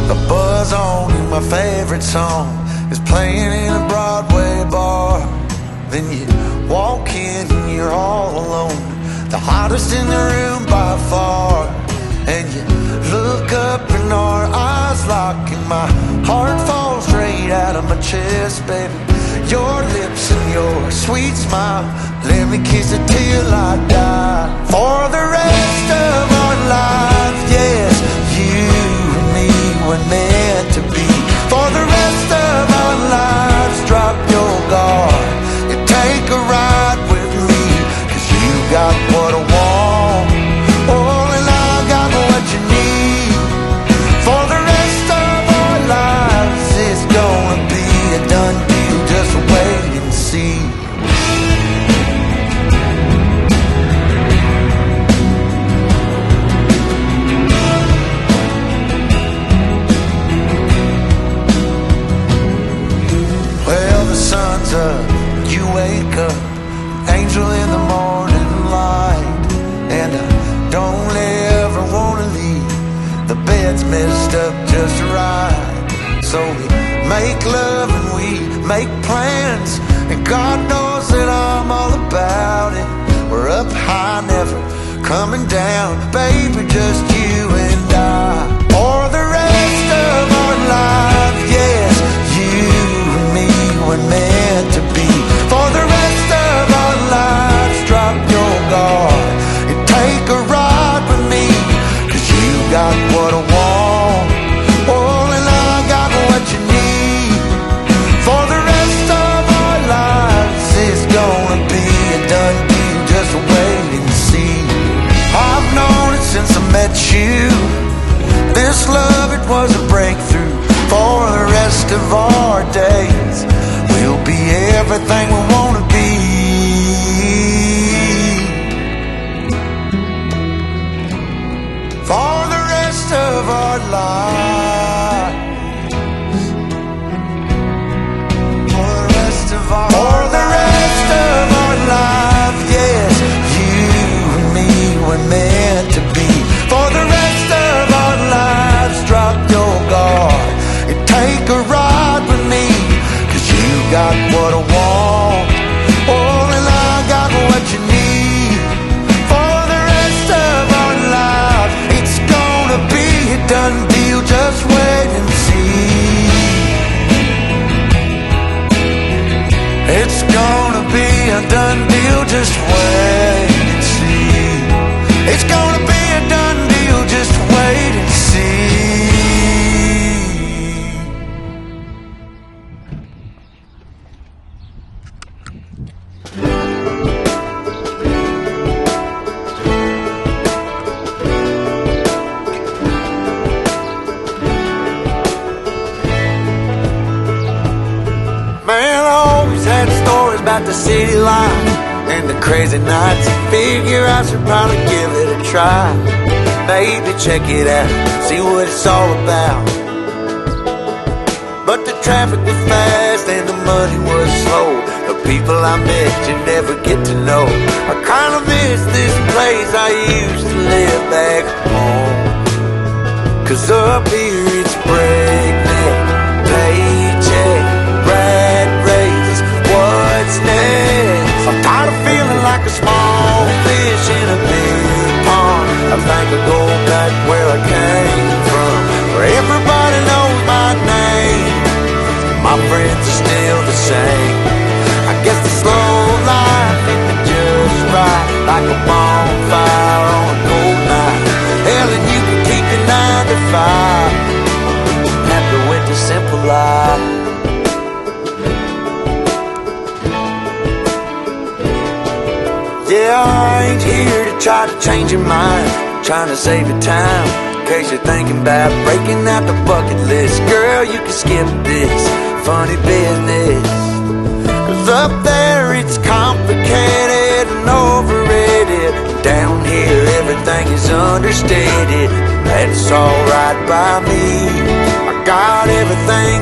The buzz on and my favorite song is playing in a Broadway bar. Then you walk in and you're all alone, the hottest in the room by far. And you look up and our eyes lock, and my heart falls straight out of my chest, baby. Your lips and your sweet smile, let me kiss it till I die. For the rest of our lives, yes, you and me were meant to be. For the rest of our lives, drop your guard and take a ride with me, 'cause you got what I want, oh, and I got what you need. For the rest of our lives, it's gonna be a done deal, just wait and see. Well, the sun's up, you wake up, angel in the morning light. And I don't ever wanna leave, the bed's messed up just right. So we make love and we make plans, and God knows that I'm all about it. We're up high, never coming down, baby, just you and I. For the rest of our lives, yes, you and me were meant to be. For the rest of our lives, drop your guard and take a ride with me, 'cause you got what I want, oh, and I got what you need. For the rest of our lives, it's gonna be a done deal, just wait and see. I've known it since I met you, this love, it was a breakthrough. For the rest of our days, we'll be everything we wanna be. For the rest of our lives, for the rest of our lives, yes, you and me were meant to be. For the rest of our lives, drop your guard and take a ride with me, 'cause you got what I want, oh, and I got what you need. For the rest of our lives, it's gonna be a done deal, just wait and see. It's gonna be a done deal, just wait and see. It's gonna be a done deal, just wait and see. Man, I always had stories about the city life and the crazy nights. I figure I should probably give it a try. Maybe check it out, see what it's all about. But the traffic was fast and the money was slow. The people I met you never get to know. I kinda miss this place I used to live back home, 'cause up here it's breakneck, paycheck, rat race, what's next? I'm tired of feeling like a small fish in a big pond. I think I'll go back where I came from, where everybody knows my name, my friends are still the same. I guess the slow life hit me just right, like a bonfire on a cold night. Hell, and you can keep your 9 to 5, happy with the simple life. Yeah, I ain't here to try to change your mind, trying to save your time, in case you're thinking about breaking out the bucket list. Girl, you can skip this funny business, 'cause up there it's complicated and overrated. Down here everything is understated. That's alright by me. I got everything